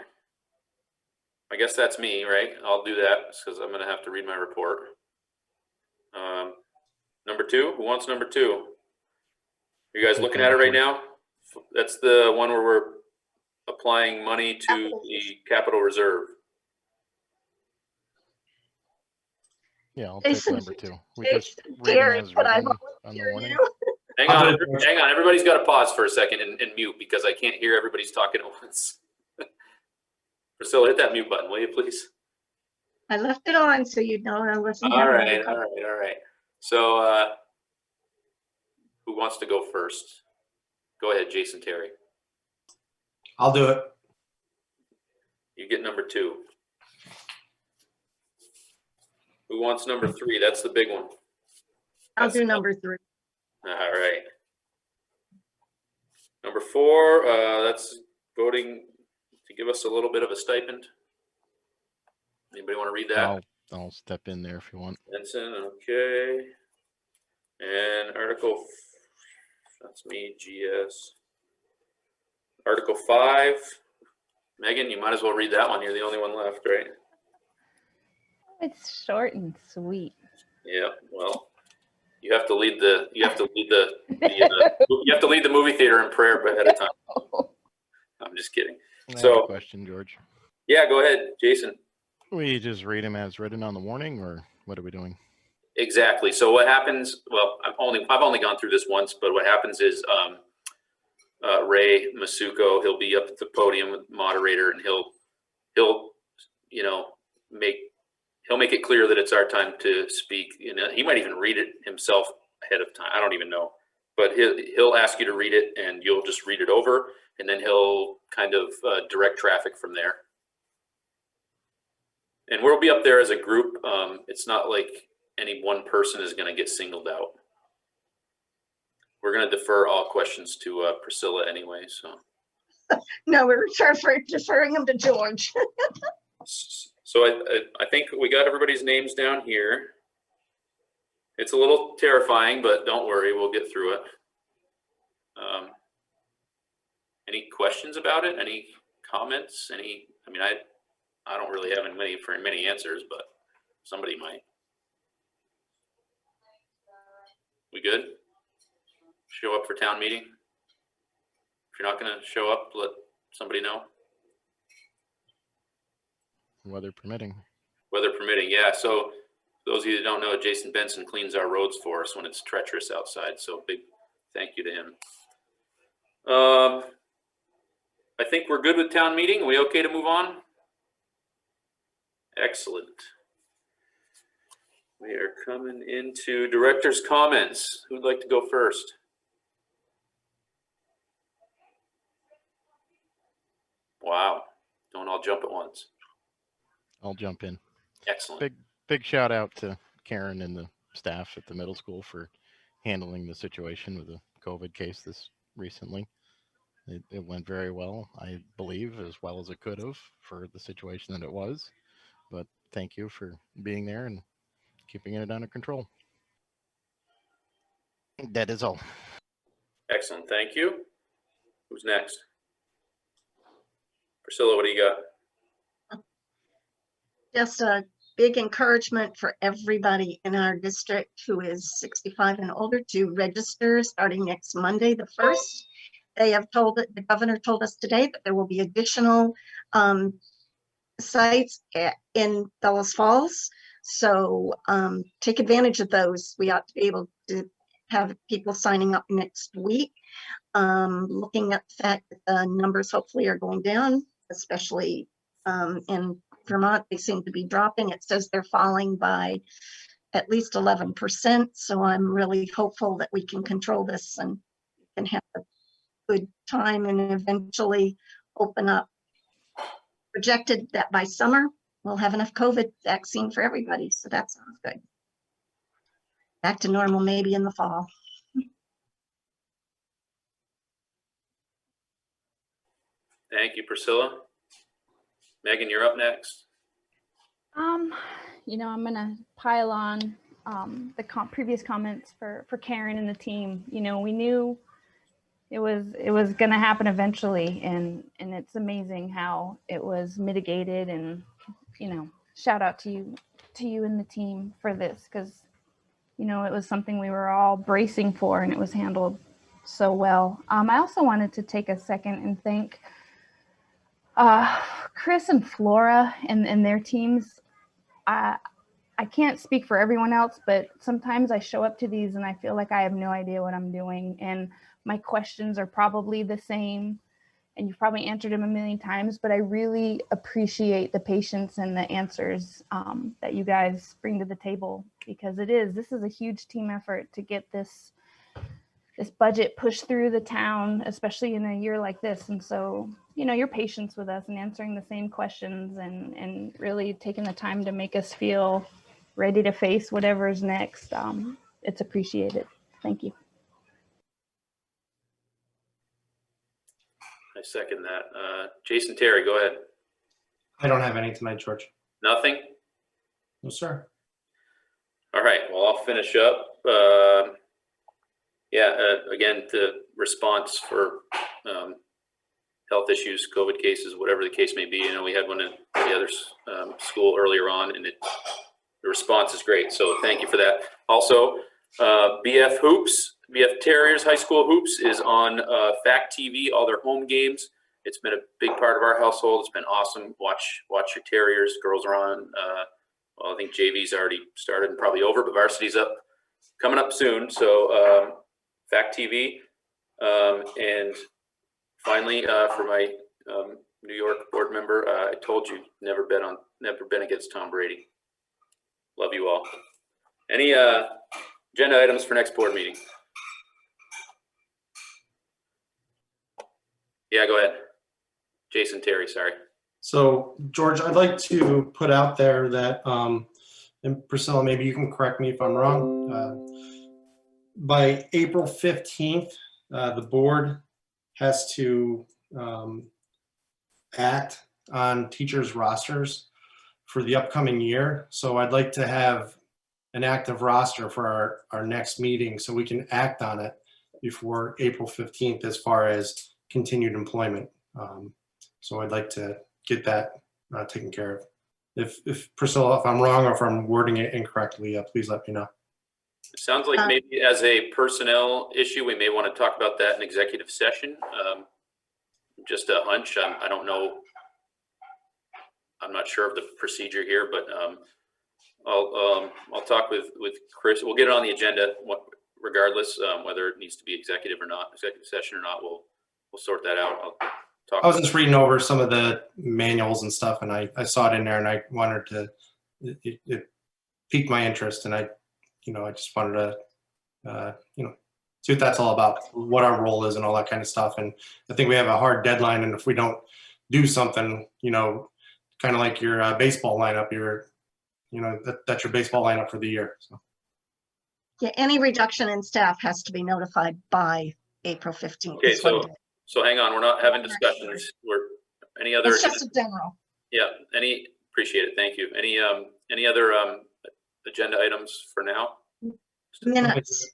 I guess that's me, right? I'll do that because I'm going to have to read my report. Number 2, who wants number 2? You guys looking at it right now? That's the one where we're applying money to the capital reserve. Yeah, I'll take Jason, number 2. We just Jason, read them Gary, as but I written won't on the hear warning. you. Hang on, everybody's got to pause for a second and mute because I can't hear everybody's talking at once. Priscilla, hit that mute button, will you please? I left it on so you'd know I wasn't. All having right, a- all right, all right. So, who wants to go first? Go ahead, Jason Terry. I'll do it. You get number 2. Who wants number 3? That's the big one. I'll do number 3. All right. Number 4, that's voting to give us a little bit of a stipend. Anybody want to read that? I'll step in there if you want. Benson, okay. And Article, that's me, GS. Article 5, Megan, you might as well read that one. You're the only one left, right? It's short and sweet. Yeah, well, you have to lead the you have to lead the movie theater in prayer ahead of time. I'm just kidding. I have So- a question, George. Yeah, go ahead, Jason. We just read them as written on the warning, or what are we doing? Exactly. So what happens? Well, I've only gone through this once, but what happens is Ray Masuko, he'll be up at the podium with the moderator, and he'll make it clear that it's our time to speak. He might even read it himself ahead of time. I don't even know, but he'll ask you to read it, and you'll just read it over, and then he'll kind of direct traffic from there. And we'll be up there as a group. It's not like any one person is going to get singled out. We're going to defer all questions to Priscilla anyway. So No, we're deferring them to George. So I think we got everybody's names down here. It's a little terrifying, but don't worry, we'll get through it. Any questions about it? Any comments? I mean, I don't really have many answers, but somebody might. We good? Show up for town meeting? If you're not going to show up, let somebody know. Weather permitting. Weather permitting, yeah. So those of you that don't know, Jason Benson cleans our roads for us when it's treacherous outside. So big thank you to him. I think we're good with town meeting. Are we okay to move on? Excellent. We are coming into director's comments. Who'd like to go first? Wow, don't all jump at once. I'll jump in. Excellent. Big shout out to Karen and the staff at the middle school for handling the situation with the COVID case this recently. It went very well, I believe, as well as it could have for the situation that it was. But thank you for being there and keeping it under control. That is all. Excellent, thank you. Who's next? Priscilla, what do you got? Just a big encouragement for everybody in our district who is 65 and older to register starting next Monday, the 1st. They have the governor told us today that there will be additional sites in Bellows Falls. So take advantage of those. We ought to be able to have people signing up next week. Looking at the fact that the numbers hopefully are going down, especially in Vermont, they seem to be dropping. It says they're falling by at least 11%. So I'm really hopeful that we can control this and can have a good time and eventually open up. Projected that by summer, we'll have enough COVID vaccine for everybody. So that sounds good. Back to normal, maybe in the fall. Thank you, Priscilla. Megan, you're up next. You know, I'm gonna pile on the previous comments for Karen and the team. You know, we knew it was gonna happen eventually, and it's amazing how it was mitigated. And you know, shout out to you and the team for this, because you know it was something we were all bracing for, and it was handled so well. I also wanted to take a second and thank Chris and Flora and their teams. I can't speak for everyone else, but sometimes I show up to these and I feel like I have no idea what I'm doing, and my questions are probably the same, and you've probably answered them a million times, but I really appreciate the patience and the answers that you guys bring to the table, because this is a huge team effort to get this budget pushed through the town, especially in a year like this. And so, you know, your patience with us and answering the same questions and really taking the time to make us feel ready to face whatever is next. It's appreciated. Thank you. I second that. Jason Terry, go ahead. I don't have any tonight, George. Nothing? No, sir. All right, well, I'll finish up. Again, the response for health issues, COVID cases, whatever the case may be. You know, we had one in the other school earlier on, and the response is great. So thank you for that. Also, BF Terriers High School Hoops is on Fact TV, all their home games. It's been a big part of our household. It's been awesome. Watch your Terriers. Girls are on. Well, I think JV's already started and probably over, but varsity's coming up soon. So Fact TV. And finally, for my New York board member, I told you, never bet against Tom Brady. Love you all. Any Agenda items for next board meeting. Yeah, go ahead. Jason Terry, sorry. So George, I'd like to put out there that, and Priscilla, maybe you can correct me if I'm wrong. By April 15th, the board has to act on teachers' rosters for the upcoming year. So I'd like to have an active roster for our next meeting so we can act on it before April 15th as far as continued employment. So I'd like to get that taken care of. If Priscilla, if I'm wrong or if I'm wording it incorrectly, please let me know. It sounds like maybe as a personnel issue, we may want to talk about that in executive session. Just a hunch. I don't know. I'm not sure of the procedure here, but I'll talk with Chris. We'll get it on the agenda regardless, whether it needs to be executive session or not. We'll sort that out. I'll talk. I was just reading over some of the manuals and stuff, and I saw it in there, and I wanted to. It piqued my interest, and I just wanted to, see what that's all about, what our role is, and all that kind of stuff. And I think we have a hard deadline, and if we don't do something, kind of like your baseball lineup, that's your baseball lineup for the year. So. Yeah, any reduction in staff has to be notified by April 15th. Okay, so hang on, we're not having discussions. Any other? It's just a general. Yeah, appreciate it, thank you. Any other agenda items for now? Minutes.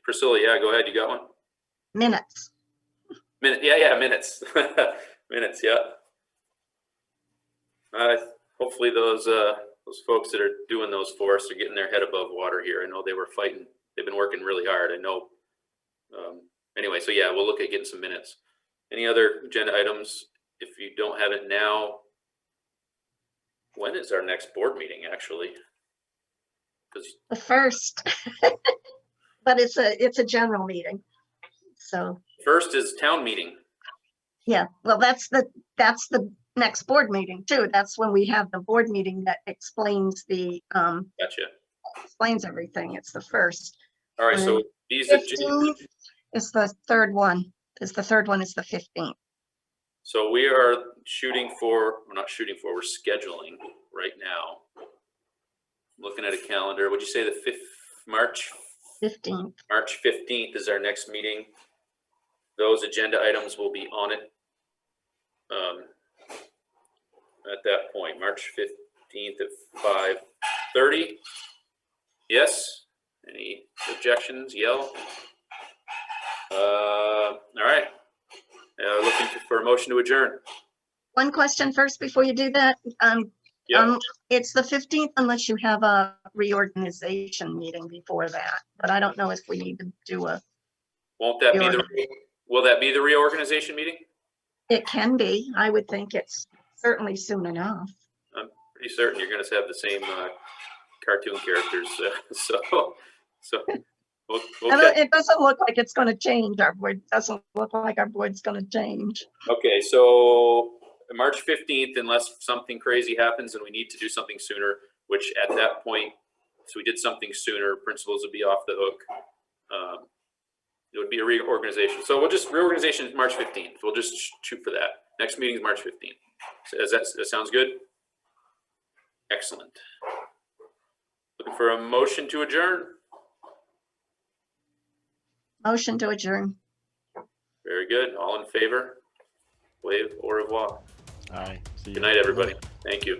Priscilla, yeah, go ahead, you got one? Minutes. Minutes, minutes, yeah. Hopefully those folks that are doing those for us are getting their head above water here. I know they were fighting. They've been working really hard. I know. Anyway, so yeah, we'll look at getting some minutes. Any other agenda items? If you don't have it now, when is our next board meeting actually? The first, but it's a general meeting. So first is town meeting. Yeah, well, that's the next board meeting too. That's when we have the board meeting that explains Gotcha. Explains everything. It's the first. All right, so these 15th is the third one. The third one is the 15th. So we are we're scheduling right now. Looking at a calendar. Would you say the 5th March? 15th. March 15th is our next meeting. Those agenda items will be on it at that point, March 15th at 5:30. Yes? Any objections? Yell. All right. Looking for a motion to adjourn. One question first before you do that. It's the 15th unless you have a reorganization meeting before that, but I don't know if we need to do a. Will that be the reorganization meeting? It can be. I would think it's certainly soon enough. I'm pretty certain you're going to have the same cartoon characters. It doesn't look like it's going to change. Our board doesn't look like our board's going to change. Okay, so March 15th, unless something crazy happens and we need to do something sooner, which at that point, so we did something sooner, principals would be off the hook. It would be a reorganization. So reorganization is March 15th. We'll just shoot for that. Next meeting is March 15th. So that sounds good? Excellent. Looking for a motion to adjourn? Motion to adjourn. Very good. All in favor? Wave au revoir. Aye. See you. Good night, everybody. Thank you.